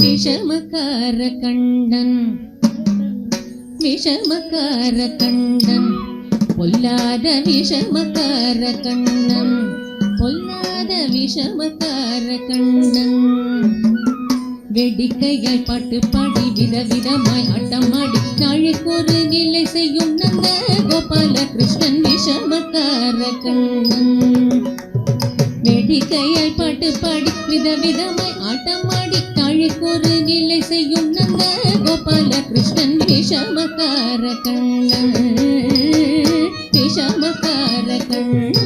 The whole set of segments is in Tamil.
விஷமக்கார கண்டன் விஷமக்கார கண்டன் பொல்லாத விஷமக்கார கண்ணன் பொல்லாத விஷமக்கார கண்ணன் வெடிக்கையாய் பாட்டு பாடி விதவிதமாய் ஆட்டமாடி நாளைக்கொரு நிலை செய்யும் நந்த கோபால கிருஷ்ணன் விஷமக்கார கண்ணன் வெடிக்கையாய் பாட்டு பாடி விதவிதமாய் ஆட்டமாடி நாளைக்கொரு நிலை செய்யும் நந்த கோபால கிருஷ்ணன் விஷமக்கார கண்ணன் விஷமக்கார கண்ணன்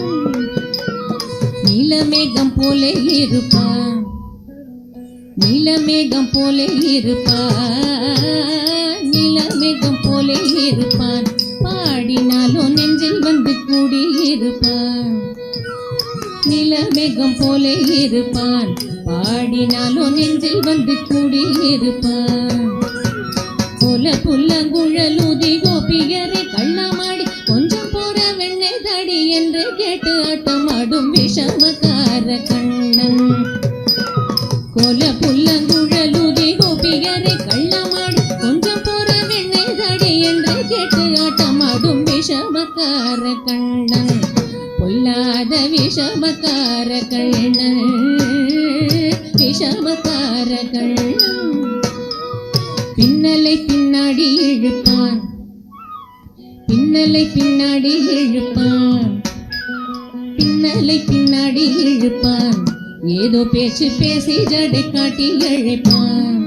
நீலமேகம் போலே இருப்பான் நீலமேகம் போலே இருப்பான் நீலமேகம் போலே இருப்பான் பாடினாலும் நெஞ்சில் வந்து கூடியிருப்பான் நீலமேகம் போலே இருப்பான் பாடினாலும் நெஞ்சில் வந்து கூடியிருப்பான் போல புல்லங்குழலூதி கோபியரை கள்ளமாடி கொஞ்சம் போற வெண்ணெய் தடி என்று கேட்டு ஆட்டமாடும் விஷமக்கார கண்ணன் கோல புல்லங்குழலூதி கோபியரை கள்ளமாடி கொஞ்சம் போற வெண்ணெய் தடி என்று கேட்டு ஆட்டமாடும் விஷமக்கார கண்ணன் பொல்லாத விஷமக்கார கண்ணன் விஷமக்கார கண்ணன் பின்னலை பின்னாடி இழுப்பான் பின்னலை பின்னாடி இழுப்பான் பின்னலை பின்னாடி இழுப்பான் ஏதோ பேச்சு பேசி ஜடை காட்டி இழைப்பான்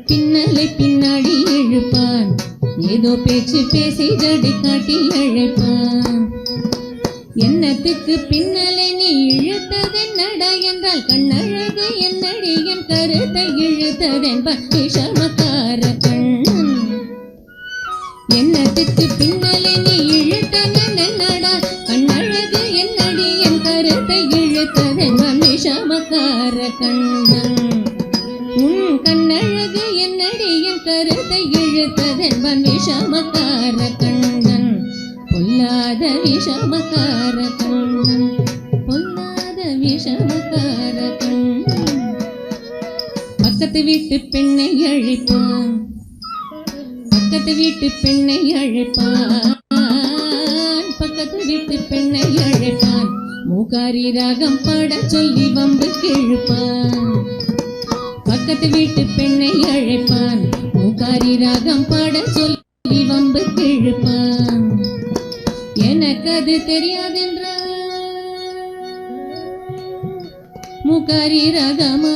பின்னலை பின்னாடி இழுப்பான் ஏதோ பேச்சு பேசி ஜடை காட்டி இழைப்பான் என்னத்துக்கு பின்னலை நீ இழுத்ததென்னடா என்றால் கண்ணழகு என்னடி என் கருத்தை இழுத்ததென்ப விஷமக்கார கண்ணன் என்னத்துக்கு பின்னலை நீ இழுத்ததென்னடா கண்ணழகு என்னடி என் கருத்தை இழுத்ததென்ப விஷமக்கார கண்ணன் உன் கண்ணழகு என்னடி என் கருத்தை இழுத்ததென்ப விஷமக்கார கண்ணன் பொல்லாத விஷமக்கார கண்ணன் பொல்லாத விஷமக்கார கண்ணன் பக்கத்து வீட்டு பெண்ணை அழைப்பான் பக்கத்து வீட்டு பெண்ணை அழைப்பான் பக்கத்து வீட்டு பெண்ணை அழைப்பான் மூகாரி ராகம் பாட சொல்லி வம்பு கிழுப்பான் பக்கத்து வீட்டு பெண்ணை அழைப்பான் மூகாரி ராகம் பாட சொல்லி வம்பு கிழுப்பான் எனக்கு அது தெரியாதென்றா மூகாரி ராகமா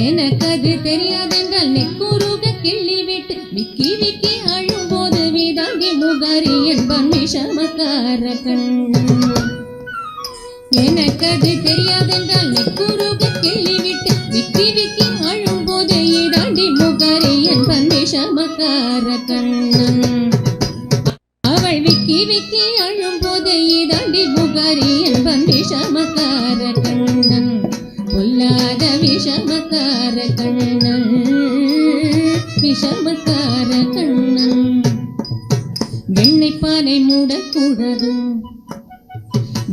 எனக்கு அது தெரியாதென்றால் நெக்குருக கிள்ளி விட்டு விக்கி விக்கி அழும் போது வீதாங்கி மூகாரி என்பன் விஷமக்கார கண்ணன் எனக்கு அது தெரியாதென்றால் நெக்குருக கிள்ளி விட்டு விக்கி விக்கி அழும் போது ஈதாண்டி மூகாரி என்பன் விஷமக்கார கண்ணன் அவள் விக்கி விக்கி அழும் போது ஈதாண்டி மூகாரி என்பன் விஷமக்கார கண்ணன் பொல்லாத விஷமக்கார கண்ணன் விஷமக்கார கண்ணன் வெண்ணெய் பானை மூடக்கூடாது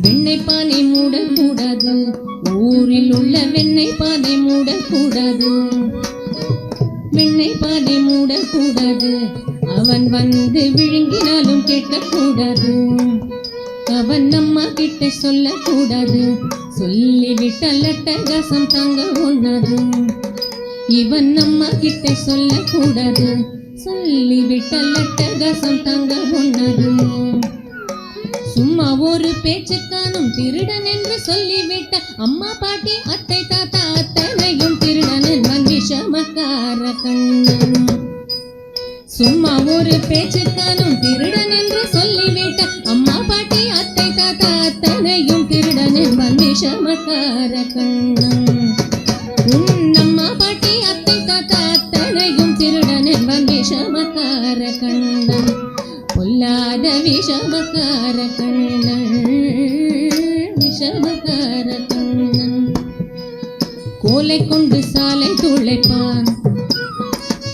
வெண்ணெய் பானை மூடக்கூடாது ஊரில் உள்ள வெண்ணெய் பானை மூடக்கூடாது வெண்ணெய் பானை மூடக்கூடாது அவன் வந்து விழுங்கினாலும் கேட்கக்கூடாது அவன் அம்மா கிட்ட சொல்லக்கூடாது சொல்லிவிட்டால் அட்டகாசம் தாங்க ஒண்ணாது இவன் அம்மா கிட்ட சொல்லக்கூடாது சொல்லிவிட்டால் அட்டகாசம் தாங்க ஒண்ணாது சும்மா ஒரு பேச்சு காணும் திருடன் என்று சொல்லிவிட்ட அம்மா பாட்டி அத்தை தாத்தா அத்தனையும் திருடன் என்பன் விஷமக்கார கண்ணன் சும்மா ஒரு பேச்சு காணும் திருடன் என்று சொல்லிவிட்ட அம்மா பாட்டி அத்தை தாத்தா அத்தனையும் திருடன் என்பன் விஷமக்கார கண்ணன் உன் அம்மா பாட்டி அத்தை தாத்தா அத்தனையும் திருடன் என்பன் விஷமக்கார கண்ணன் பொல்லாத விஷமக்கார கண்ணன் விஷமக்கார கண்ணன் கோலை கொண்டு சாலை துளைப்பான்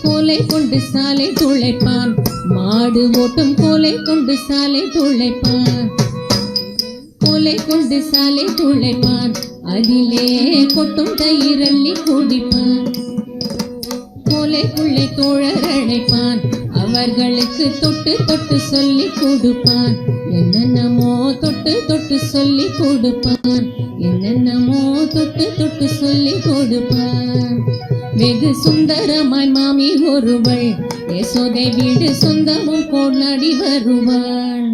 கோலை கொண்டு சாலை துளைப்பான் மாடு ஓட்டும் கோலை கொண்டு சாலை துளைப்பான் கோலை கொண்டு சாலை துளைப்பான் அதிலே கொட்டும் தயிரள்ளி குடிப்பான் கோலைக்குள்ளே தோழர் அழைப்பான் அவர்களுக்கு தொட்டு தொட்டு சொல்லி கொடுப்பான் என்னென்னமோ தொட்டு தொட்டு சொல்லி கொடுப்பான் என்னென்னமோ தொட்டு தொட்டு சொல்லி கொடுப்பான் வெகு சுந்தரமாய் மாமி ஒருவள் யசோதை வீடு சொந்தமும் கொண்டாடி வருவாள்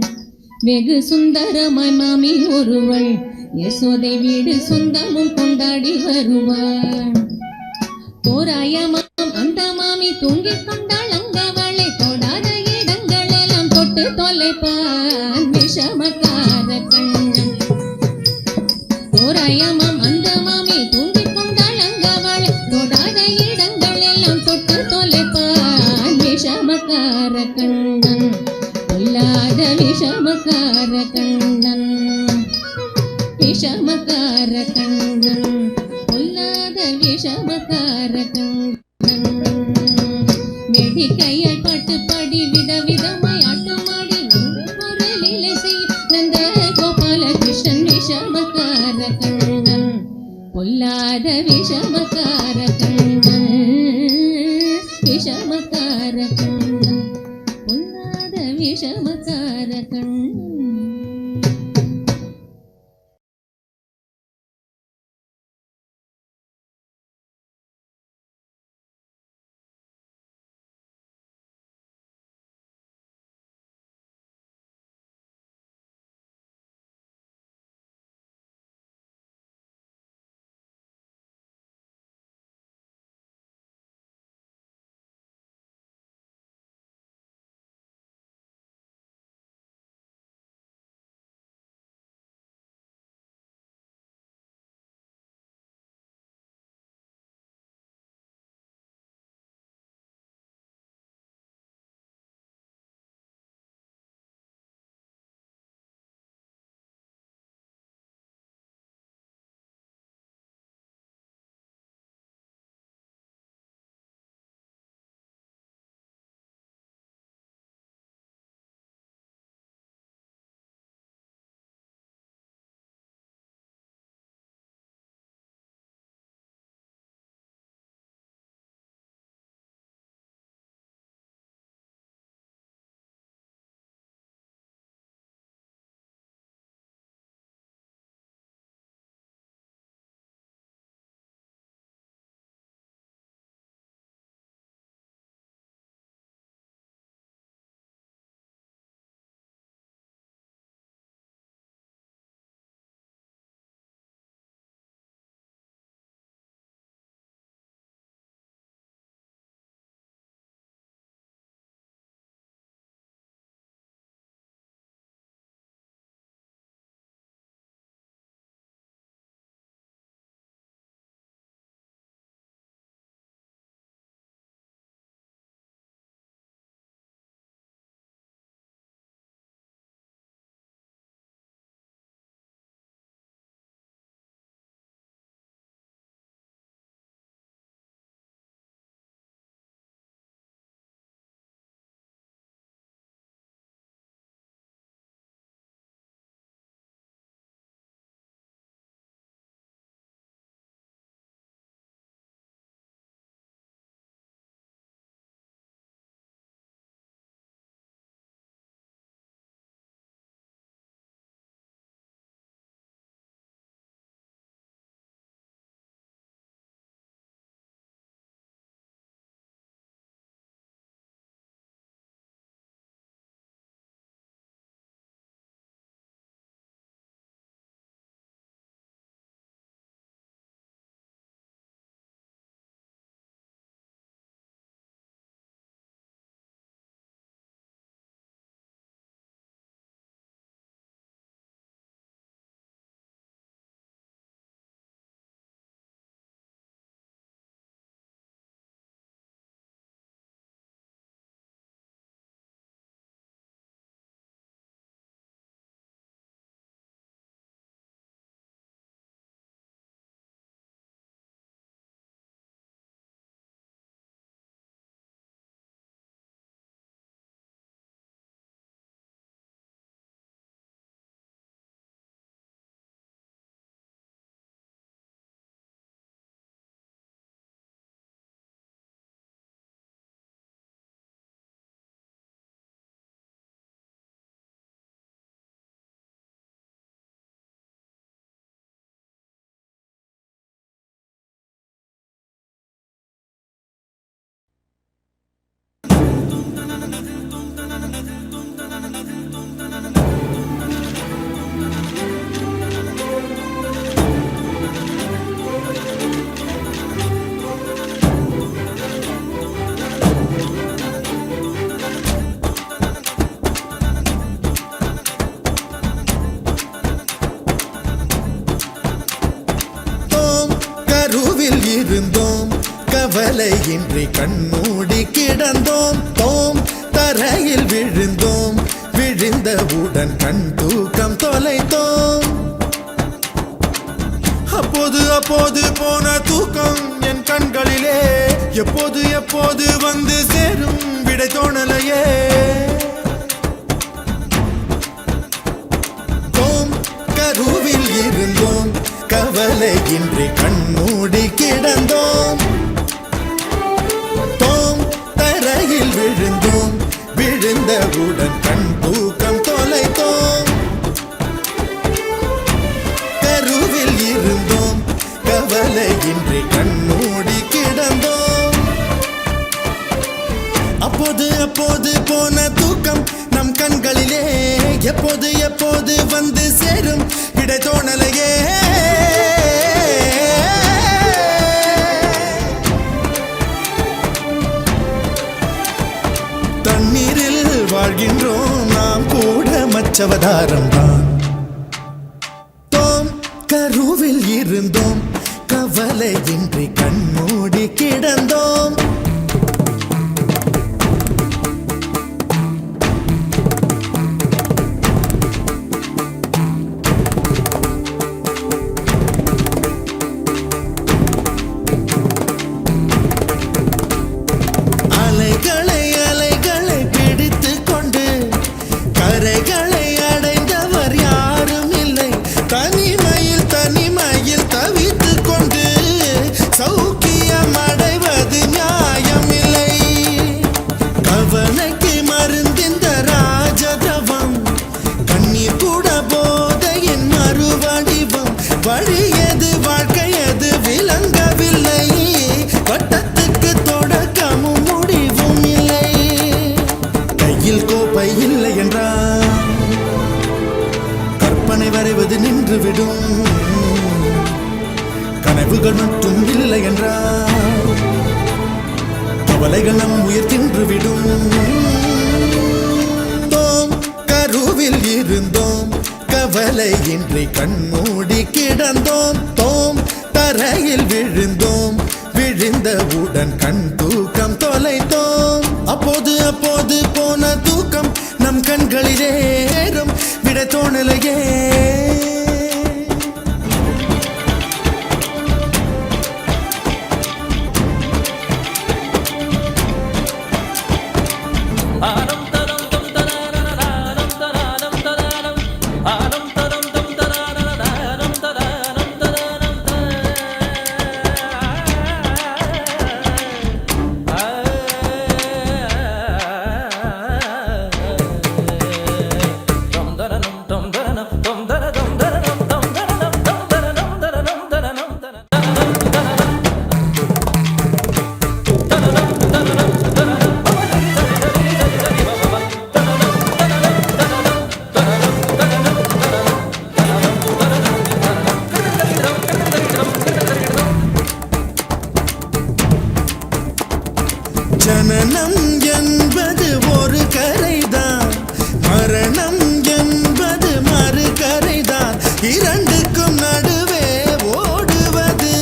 வெகு சுந்தரமாய் மாமி ஒருவள் யசோதை வீடு சொந்தமும் கொண்டாடி வருவாள் தோராயமாம் அந்த மாமி தூங்கிக் கொண்டாள் அங்கவளை தொடாத இடங்களெல்லாம் தொட்டு தொலைப்பான் விஷமக்கார கண்ணன் தோராயமாம் அந்த மாமி தூங்கிக் கொண்டாள் அங்கவளை தொடாத இடங்களெல்லாம் தொட்டு தொலைப்பான் விஷமக்கார கண்ணன் பொல்லாத விஷமக்கார கண்ணன் விஷமக்கார கண்ணன் பொல்லாத விஷமக்கார கண்ணன் வெடி கையால் பாட்டு பாடி விதவிதமாய் ஆட்டமாடி குரலிலை செய் நந்த கோபால கிருஷ்ணன் விஷமக்கார கண்ணன் பொல்லாத விஷமக்கார கண்ணன் விஷமக்கார கண்ணன் பொல்லாத விஷமக்கார கண்ணன். கவலையின்றி கண்மூடி கிடந்தோம் தோம் தரையில் விழுந்தோம் விழுந்தவுடன் கண் தூக்கம் தொலைத்தோம் அப்போது அப்போது போன தூக்கம் என் கண்களிலே எப்போது எப்போது வந்து சேரும் விடை தோணலையே தோம் கருவில் இருந்தோம் கவலையின்றி கண்மூடி கிடந்தோம் தோம் தரையில் விழுந்தோம் விழுந்தவுடன் கண் தூக்கம் தொலைத்தோம் கருவில் இருந்தோம் கவலையின்றி கண்மூடி கிடந்தோம் அப்போது அப்போது போன தூக்கம் நம் கண்களிலே எப்போது எப்போது வந்து சேரும் விடை தோணலையே தண்ணீரில் வாழ்கின்றோம் நாம் கூட மச்சவதாரம் தான் தோம் கருவில் இருந்தோம் கவலையின்றி கண்மூடி கிடந்தோம் வழியது வாழ்க்கையது விளங்கவில்லை வட்டத்துக்கு தொடக்கமும் முடிவும் இல்லை கையில் கோப்பை இல்லை என்றால் கற்பனை வரைவது நின்றுவிடும் கனவுகள் மட்டும் இல்லை என்றால் கவலைகள் நம் உயிர் தின்றுவிடும் தோம் கருவில் இருந்தோம் கவலையின்றி கண்மூடி கிடந்தோம் தோம் தரையில் விழுந்தோம் விழுந்தவுடன் கண் தூக்கம் தொலைத்தோம் அப்போது அப்போது போன தூக்கம் நம் கண்களிலே விடை தோணலையே ஜனனம் என்பது ஒரு கரைதான் மரணம் என்பது மறு கரைதான் இரண்டுக்கும் நடுவே ஓடுவது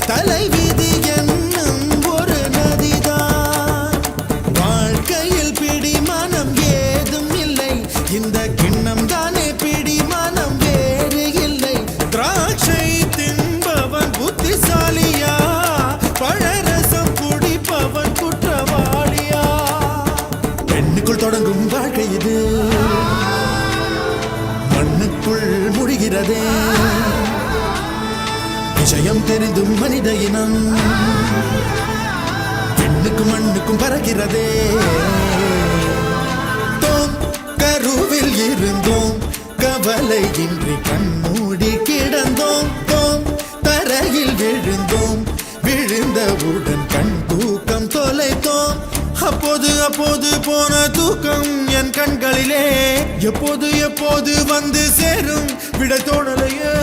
தலைவிதி என்னும் ஒரு நதிதான் வாழ்க்கையில் பிடிமானம் ஏதும் இல்லை இந்த கிண்ணம் தானே பிடிமானம் வேறு இல்லை திராட்சை தின்பவன் புத்திசாலியா பழரசம் குடிப்பவன் குற்றவாளியா பெண்ணுக்குள் தொடங்கும் வாழ்க்கை இது மண்ணுக்குள் முடிகிறதே விஷயம் தெரிந்தும் மனித இனம் பெண்ணுக்கும் மண்ணுக்கும் பறக்கிறதே தோம் கருவில் இருந்தோம் கவலையின்றி கண்மூடி கிடந்தோம் தோம் தரையில் விழுந்தோம் விழுந்தவுடன் கண் தூக்கம் தொலைத்தோம் அப்போது அப்போது போன தூக்கம் என் கண்களிலே எப்போது எப்போது வந்து சேரும் விடை தோணலையே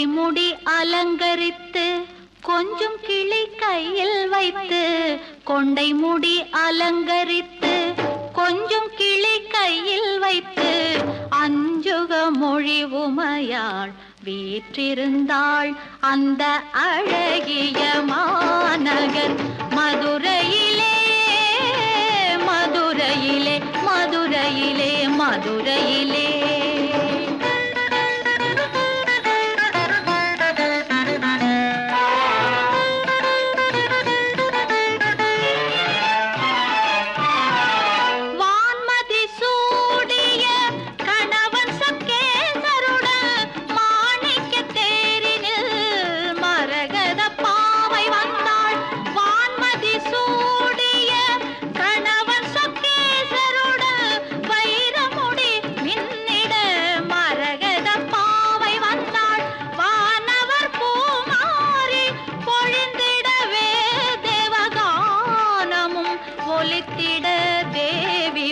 கொண்டை முடி அலங்கரித்து கொஞ்சம் கிளி கையில் வைத்து கொண்டை முடி அலங்கரித்து கொஞ்சம் கிளி கையில் வைத்து அஞ்சுக மொழி உமையாள் வீற்றிருந்தாள் அந்த அழகிய மாநகர் மதுரையிலே மதுரையிலே மதுரையிலே மதுரையிலே.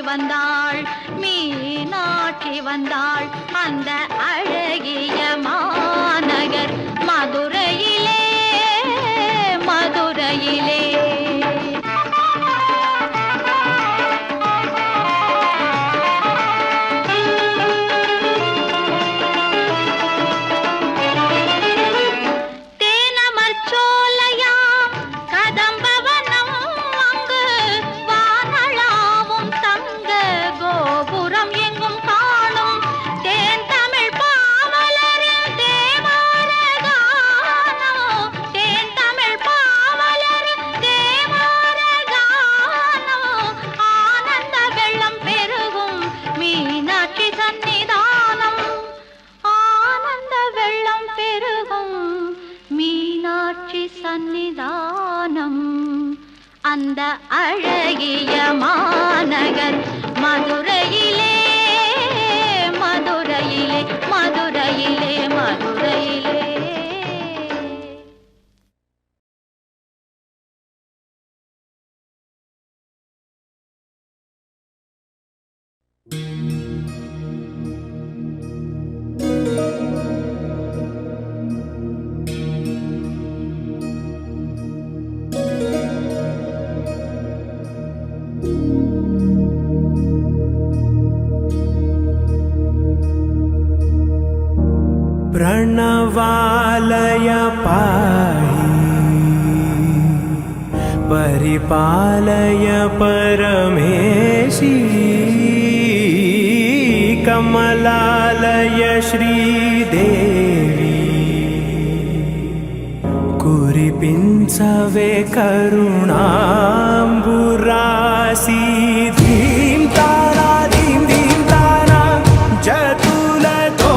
வந்தாள் மீனாட்சி வந்தாள் அந்த அழகிய மாநகர் மதுரையிலே மதுரையிலே. சந்நிதானம் அந்த அழகிய மாநகர் மதுரையிலே மதுரையிலே மதுரையிலே மதுரையிலே. प्रणवालय पाहि परिपालय परमेशी कमलालय श्रीदेवी कुरिपिंचवे करुणाम्बुरासी धीं तारा धीं धीं तारा जतुलतो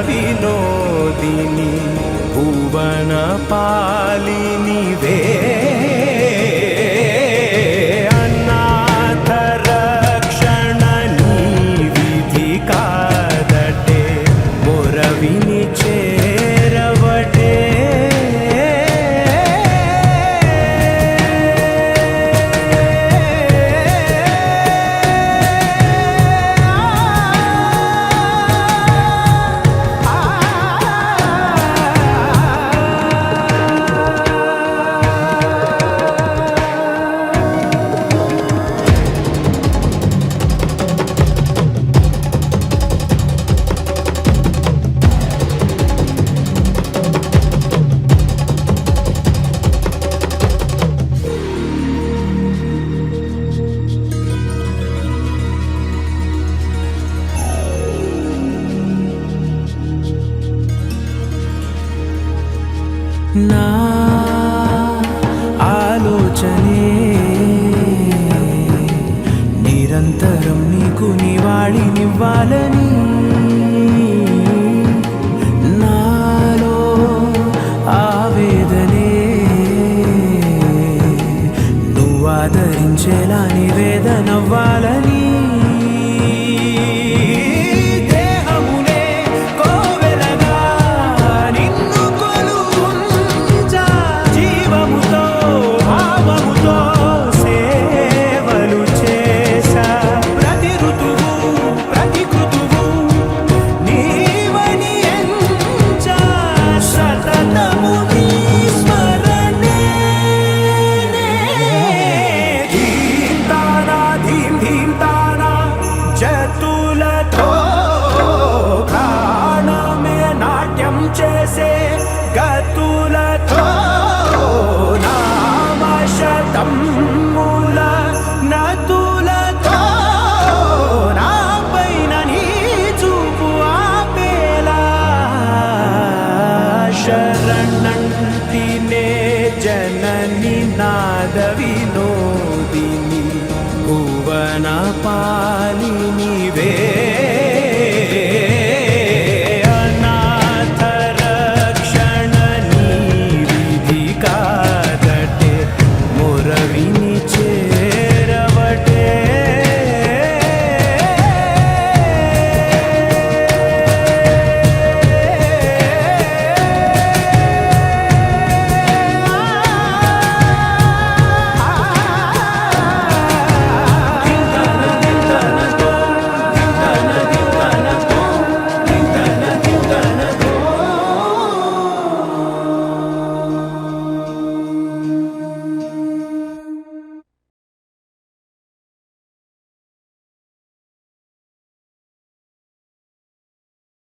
विनोदिनी भुवन पालिनी वे अनाथ रक्षणनी विधि कादटे मोरविनी चेरवटे ना आलोचने निरंतरं नीकु निवाळि निव्वाలని नालो आवेदने నువ్వు ఆదరించే తోచేలా నీ